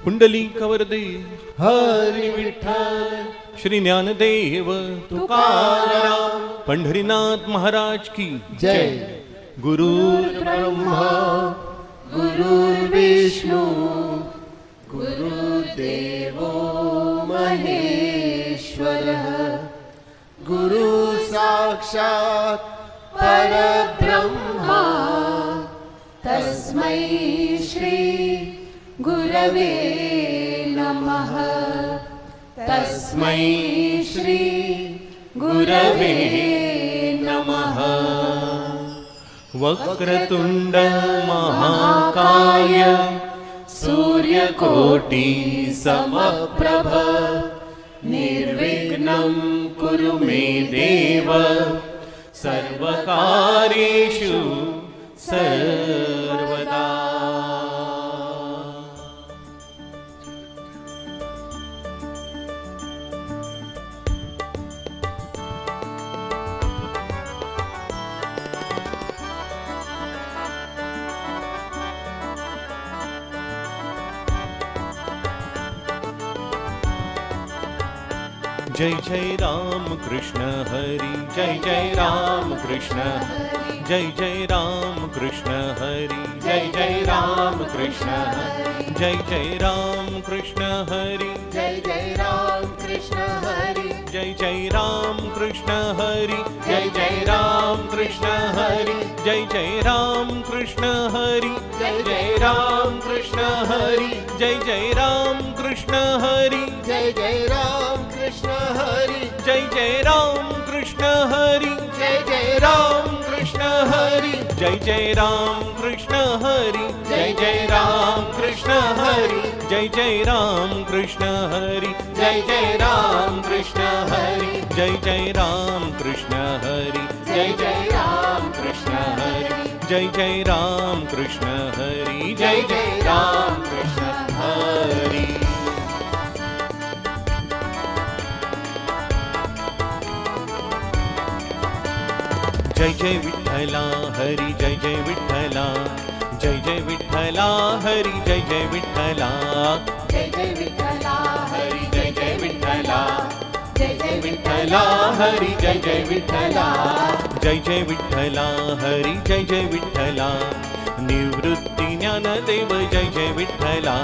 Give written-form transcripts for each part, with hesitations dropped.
पुंडलिक वरदे हरी विठ्ठल, श्री ज्ञानदेव तुकाराम, पंढरीनाथ महाराज की जय। गुरुर्ब्रह्मा गुरुर्विष्णु गुरुर्देवो महेश्वरः, गुरु साक्षात् परब्रह्मा, तस्मै श्री गुरवे नमः। तस्मै श्री गुरवे नमः। वक्रतुंड महाकाय सूर्यकोटि समप्रभ, निर्विघ्नं कुरु मे देव, सर्वकार्येषु सर्वदा। जय जय राम कृष्ण हरि, जय जय राम कृष्ण, जय जय राम कृष्ण हरि, जय जय राम कृष्ण, जय जय राम कृष्ण हरि, जय जय राम कृष्ण हरि, जय जय राम कृष्ण हरि, जय जय राम कृष्ण हरि, जय जय राम कृष्ण हरि, जय जय राम कृष्ण हरि, जय जय राम कृष्ण हरि, जय जय राम कृष्ण हरि, जय जय राम कृष्ण हरि, जय जय राम कृष्ण हरि, जय जय राम कृष्ण हरि, जय जय राम कृष्ण हरि, जय जय राम कृष्ण हरि, जय जय राम कृष्ण हरि, जय जय राम कृष्ण हरि, जय जय राम कृष्ण हरि, जय जय राम कृष्ण हरि, जय जय राम कृष्ण हरि। जय जय विठ्ठला हरि, जय जय विठ्ठला, जय जय विठ्ठला हरि, जय जय विठ्ठला, जय जय विठ्ठला हरि जय जय विठ्ठला, जय जय विठ्ठला हरि जय जय विठ्ठला, जय जय विठ्ठला हरि, जय जय विठ्ठला, निवृत्ती ज्ञानदेव जय जय विठ्ठला,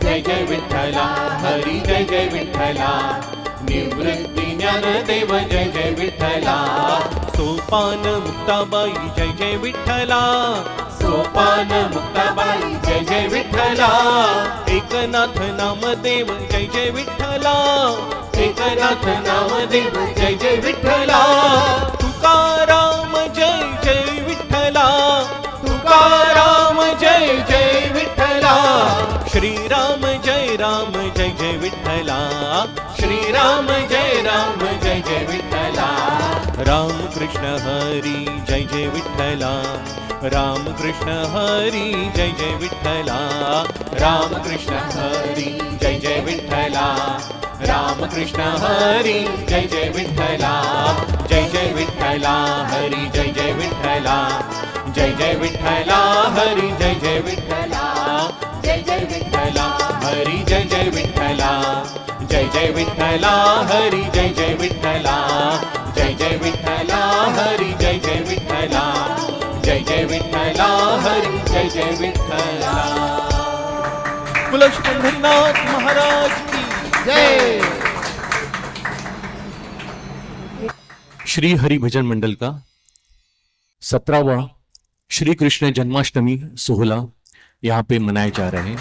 जय जय विठ्ठला हरि जय जय विठ्ठला, निवृत्ती ज्ञानदेव जय जय विठ्ठला, सोपान मुक्ताबाई जय जय विठ्ठला, सोपान मुक्ताबाई जय जय विठ्ठला, एकनाथ नामदेव जय जय विठ्ठला, एकनाथ नामदेव जय जय विठ्ठला, तुकाराम जय जय विठ्ठला, तुकाराम जय जय विठ्ठला, श्रीराम जय जय विठ्ठला, श्रीराम जय जय विठ्ठला, राम कृष्ण हरी जय जय विठ्ठला, राम कृष्ण हरी जय जय विठ्ठला, राम कृष्ण हरी जय जय विठ्ठला, राम कृष्ण हरी जय जय विठ्ठला, जय जय विठ्ठला हरी जय जय विठ्ठला, जय जय विठ्ठला हरी जय जय विठ्ठला, जय जय विठ्ठला हरी जय जय विठ्ठला, जय जय विठ्ठला हरी जय जय विठ्ठला, जय जय विठ्ठला हरी जय जय विठ्ठला, जय जय विठ्ठला हरी जय जय विठ्ठला। बोलो पंढरीनाथ महाराज की जय। श्री हरि भजन मंडल का 17वां श्री कृष्ण जन्माष्टमी सोहला यहाँ पे मनाए जा रहे हैं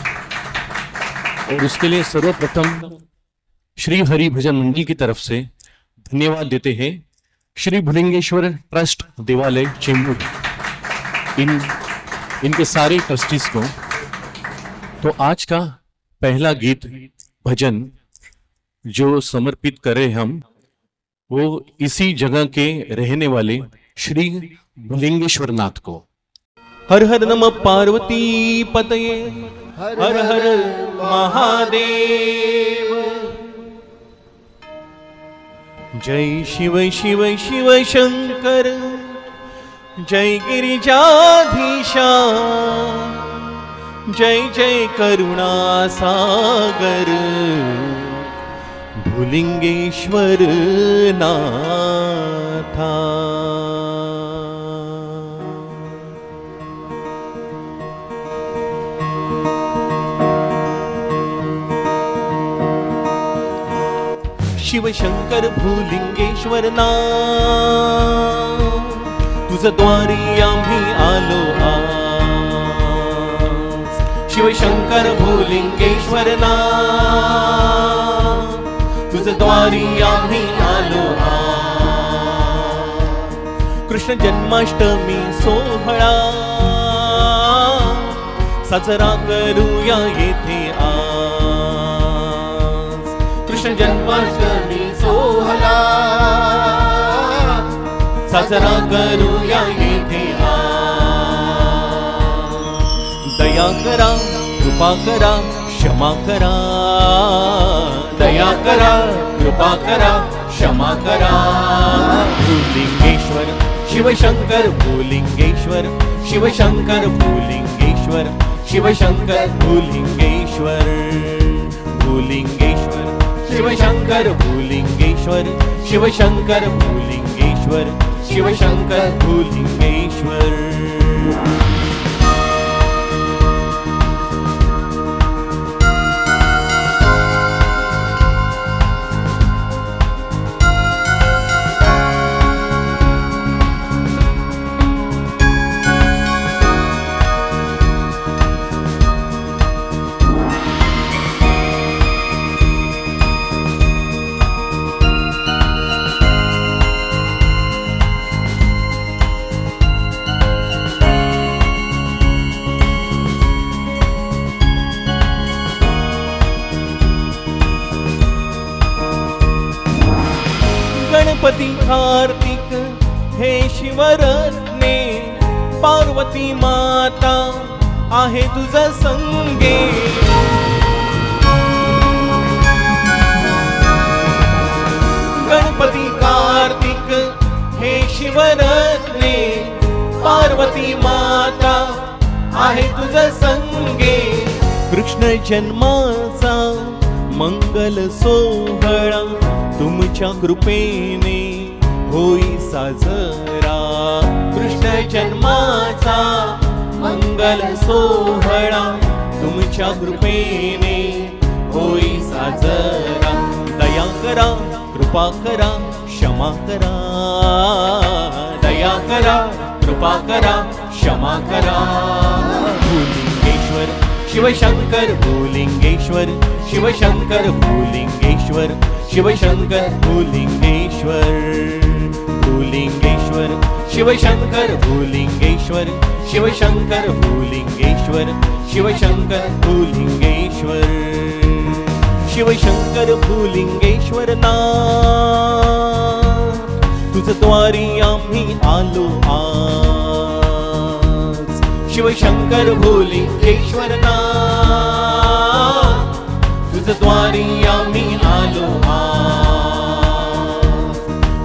और उसके लिए सर्वप्रथम श्री हरि भजन मंडल की तरफ से धन्यवाद देते हैं श्री भुलिंगेश्वर ट्रस्ट देवालय चेंबूर, इनके सारे ट्रस्टीज को। तो आज का पहला गीत भजन जो समर्पित करें हम, वो इसी जगह के रहने वाले श्री भुलिंगेश्वर नाथ को। हर हर नमः पार्वती पतये, हर हर महादेव। जय शिव शिव शिव शंकर, जय गिरिजाधीशा, जय जय करुणा सागर भूलिंगेश्वर नाथा। शिवशंकर भूलिंगेश्वर नाथ, तुझ द्वारी आम्ही आलो आज। शिवशंकर भूलिंगेश्वर नाथ, तुझ द्वारी आम्ही आलो आज। कृष्ण जन्माष्टमी सोहळा साजरा करूया येथे आज। कृष्ण जन्माष्टमी सोहळा साजरा करूया येथे आज। दया करा कृपा करा क्षमा करा, दया करा कृपा करा क्षमा करा। भूलिंगेश्वर शिवशंकर भूलिंगेश्वर, शिवशंकर भूलिंगेश्वर, शिवशंकर भूलिंगेश्वर, भूलिंगेश्वर शिवशंकर भूलिंगेश्वर, शिवशंकर भूलिंगेश्वर, शिवशंकर भूलिंगेश्वर। गणपती कार्तिक हे शिवरत्ने, पार्वती माता आहे तुझ संगे। गणपती कार्तिक हे शिवरत्ने, पार्वती माता आहे तुझ संगे। कृष्ण जन्माचा मंगल सोहळा तुमच्या कृपेने होई साजरा। कृष्ण जन्माचा मंगल सोहळा तुमच्या कृपेने होई साजरा। दया करा कृपा करा क्षमा करा, दया करा कृपा करा क्षमा करा। भूलिंगेश्वर शिवशंकर भूलिंगेश्वर, शिवशंकर भूलिंगेश्वर, शिवशंकर भूलिंगेश्वर, भूलिंगेश्वर शिवशंकर भूलिंगेश्वर, शिवशंकर भूलिंगेश्वर, शिवशंकर भूलिंगेश्वर। शिवशंकर भूलिंगेश्वर नाथ, तुझ द्वारी आम्ही आलो आज। शिवशंकर भूलिंगेश्वर नाथ, तुझ द्वारी आम्ही आलो आज।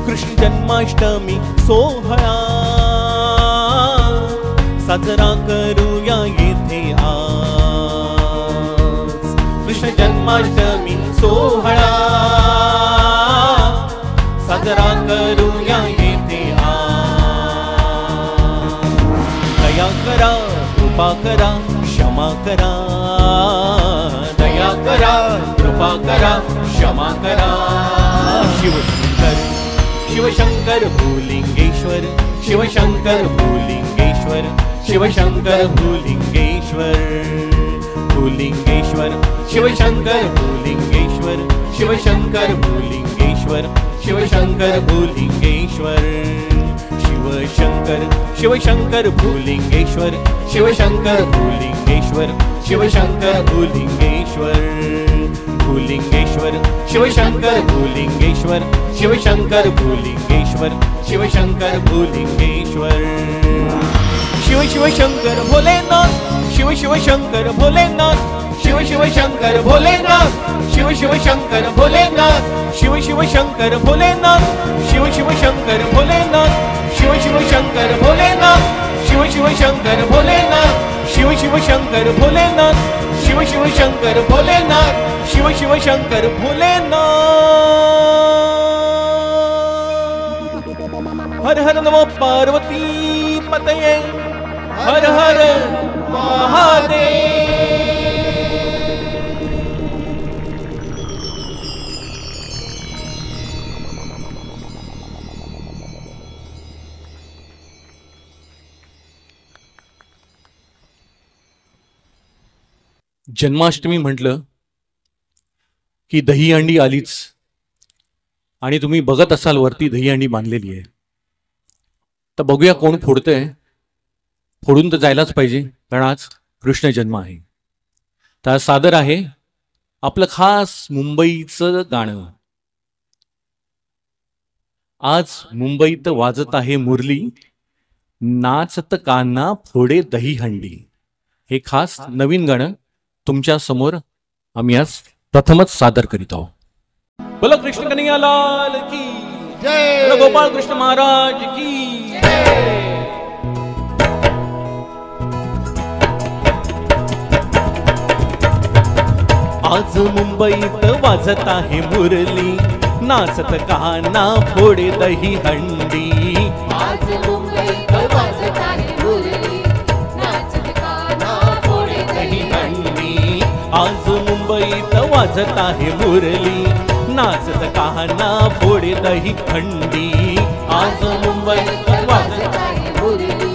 कृष्ण जन्माष्टमी सोहळा साजरा करूया येथे आज। कृष्ण जन्माष्टमी सोहळा साजरा करूया येथे आज। दया करा कृपा करा क्षमा करा, दया करा कृपा करा क्षमा करा। शिवशंकर शिवशंकर भूलिंगेश्वर, शिवशंकर भूलिंगेश्वर, शिवशंकर भूलिंगेश्वर, भूलिंगेश्वर शिवशंकर भूलिंगेश्वर, शिवशंकर भूलिंगेश्वर, शिवशंकर भूलिंगेश्वर। शिवशंकर शिवशंकर भूलिंगेश्वर, शिवशंकर भूलिंगेश्वर, शिवशंकर भूलिंगेश्वर, भूलिंगेश्वर शिवशंकर भूलिंगेश्वर, शिवशंकर भूलिंगेश्वर, शिवशंकर भूलिंगेश्वर। शिव शिवशंकर भोलेनाथ, शिव शिवशंकर भोलेनाथ, शिव शिवशंकर भोलेनाथ, शिव शिवशंकर भोलेनाथ, शिव शिवशंकर भोलेनाथ, शिव शिवशंकर भोलेनाथ, शिव शिवशंकर भोलेनाथ, शिव शिवशंकर भोलेनाथ, शिव शिव शंकर भोलेनाथ, शिव शिव शंकर भोलेनाथ, शिव शिव शंकर भोलेनाथ। हर हर नमो पार्वती पतये, हर हर महादेव। जन्माष्टमी म्हटलं की दहीहंडी आलीच आणि तुम्ही बघत असाल वरती दहीहंडी बांधलेली आहे. तर बघूया कोण फोडतंय. फोडून तर जायलाच पाहिजे कारण आज कृष्ण जन्म आहे. तर सादर आहे आपलं खास मुंबईचं गाणं. आज मुंबईत वाजत आहे मुरली, नाचत कान्हा फोडे दहीहंडी. हे खास नवीन गाणं तुमच्या समोर आम्ही आज प्रथमच सादर करीत आहोत. बोलो कृष्ण कन्हैया लाल की जय, बोलो गोपाल कृष्ण महाराज की जय। आज मुंबईत वाजत आहे मुरली, नाचत कान्हा फोडे दहीहंडी। आज मुंबईत वाजत आहे मुरली, नाचत कान्हा फोडे दहीहंडी। आज मुंबईत वाजत आहे मुरली, नाचत कान्हा फोडे दहीहंडी। आज मुंबईत वाजत आहे मुरली,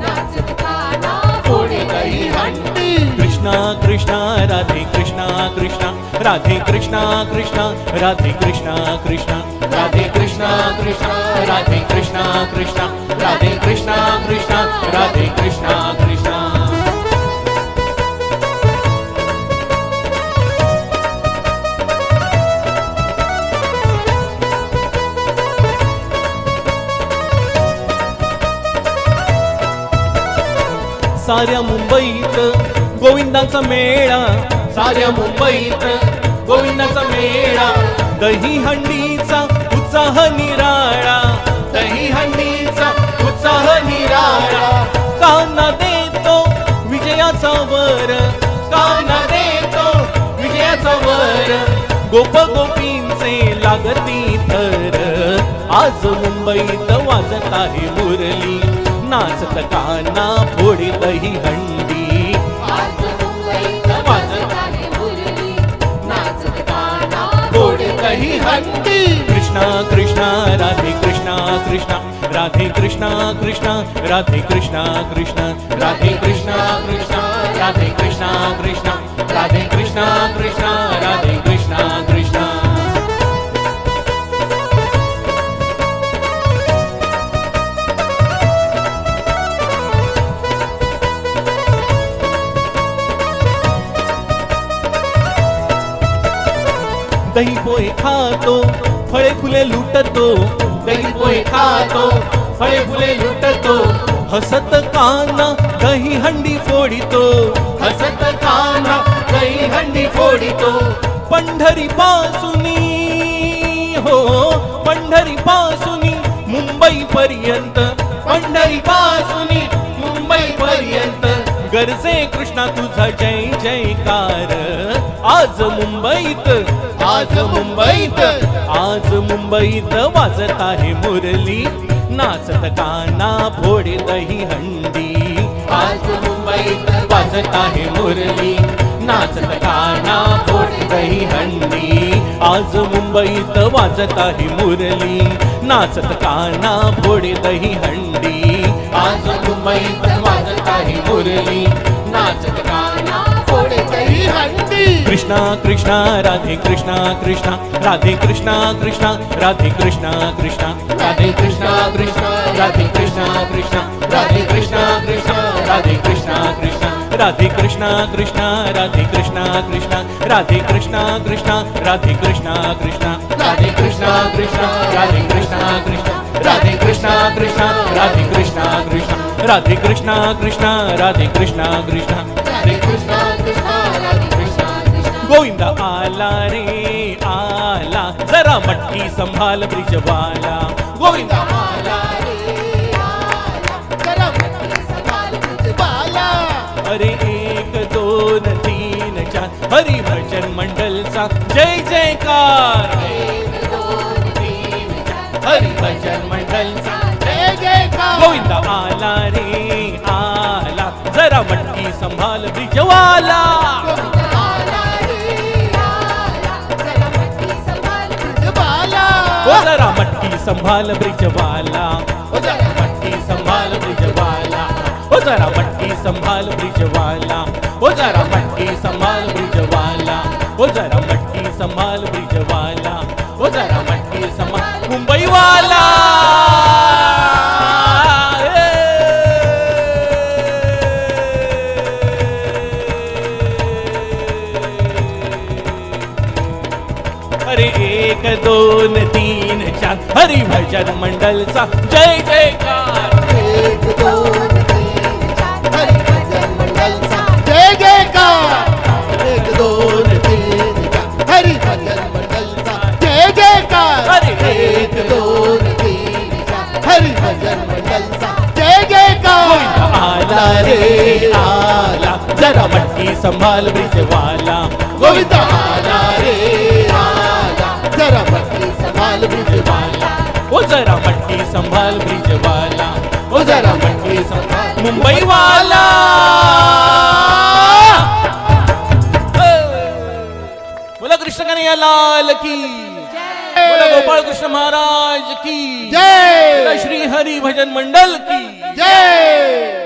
नाचत कान्हा फोडे दहीहंडी। कृष्णा कृष्णा राधे कृष्णा कृष्णा राधे कृष्णा कृष्णा राधे कृष्णा कृष्णा राधे कृष्णा कृष्णा राधे कृष्णा कृष्णा राधे कृष्णा कृष्णा राधे कृष्णा कृष्णा। साऱ्या मुंबईत गोविंदाचा मेळा, साऱ्या मुंबईत गोविंदाचा मेळा। दहीहंडीचा उत्साह निराळा, दहीहंडीचा उत्साह निराळा। कान्हा देतो विजयाचा वर, कान्हा देतो विजयाचा वर। गोप गोपींचे लागती थर, आज मुंबईत वाजत आहे मुरली, नाचत कान्हा फोडे दहीहंडी। आज मुंबईत वाजत आहे मुरली, नाचत कान्हा फोडे दहीहंडी। कृष्णा कृष्णा राधे कृष्णा कृष्णा राधे कृष्णा कृष्णा राधे कृष्णा कृष्णा राधे कृष्णा कृष्णा राधे कृष्णा कृष्णा राधे कृष्णा कृष्णा राधे कृष्णा कृष्णा। दही पोहे खातो फळे फुले लुटतो, दही पोहे खातो फळे फुले लुटतो। हसत कान्हा दहीहंडी फोडितो, हसत कान्हा दहीहंडी फोडितो। पंढरी पासूनी हो पंढरी पासूनी मुंबई पर्यंत, पंढरी पासूनी मुंबई पर्यंत गरजे कृष्णा तुझा जय जयकार। आज मुंबईत, आज मुंबईत, आज मुंबईत वाजत आहे मुरली, नाचत कान्हा फोडे दहीहंडी। आज मुंबईत वाजत आहे मुरली, नाचत कान्हा फोडे दहीहंडी। आज मुंबईत वाजत आहे मुरली, नाचत कान्हा फोडे दहीहंडी। आज मुंबईत वाजत आहे मुरली, नाचत कान्हा फोडे दहीहंडी। कृष्णा कृष्णा राधे कृष्णा कृष्णा राधे कृष्णा कृष्णा राधे कृष्णा कृष्णा राधे कृष्णा कृष्णा राधे कृष्णा कृष्णा राधे कृष्णा कृष्णा राधे कृष्णा कृष्णा राधे कृष्णा कृष्णा राधे कृष्णा कृष्णा राधे कृष्णा कृष्णा राधे कृष्णा कृष्णा राधे कृष्णा कृष्णा राधे कृष्णा कृष्णा राधे कृष्णा कृष्णा राधे कृष्णा कृष्णा राधे कृष्णा कृष्णा राधे कृष्णा कृष्णा राधे कृष्णा कृष्णा राधे कृष्णा कृष्णा। गोविंदा आला रे आला, जरा मटकी संभाल ब्रिजवाला। गोविंदा आला रे आला, जरा मटकी संभाल ब्रिजवाला। हरी भजन मंडलचा जय जयकार हरी भजन मंडलचा जय जयकार गोविंदा आला रे आला जरा मटकी संभाल ब्रिजवाला ओ जरा मटकी संभाल ब्रिजवाला ओ जरा मटकी संभाल ब्रिजवाला ओ जरा मटकी संभाल ब्रिजवाला ओ जरा मटकी संभाल ब्रिजवाला ओ जरा मटकी संभाल ब्रिजवाला ओ जरा मटकी संभाल मुंबई वाला अरे 1 2 3 4 हरी भजन मंडलचा जय जयकार 1 2 3 4 हरी भजन मंडलचा जय जयकार 1 2 3 4 हरी भजन मंडलचा जय जयकार 1 2 3 4 हरी भजन मंडलचा जय जयकार आला रे आला जरा मटकी संभाल ब्रिजवाला गोविंदा आला रे आला जरा मटकी संभाल ब्रिजवाला ओ जरा मटकी संभाल ब्रिजवाला ओ जरा मटकी संभाल मुंबई वाला बोला कृष्ण कन्हैया लाल की बोला गोपाल कृष्ण महाराज की जय बोला श्री हरि भजन मंडल की जय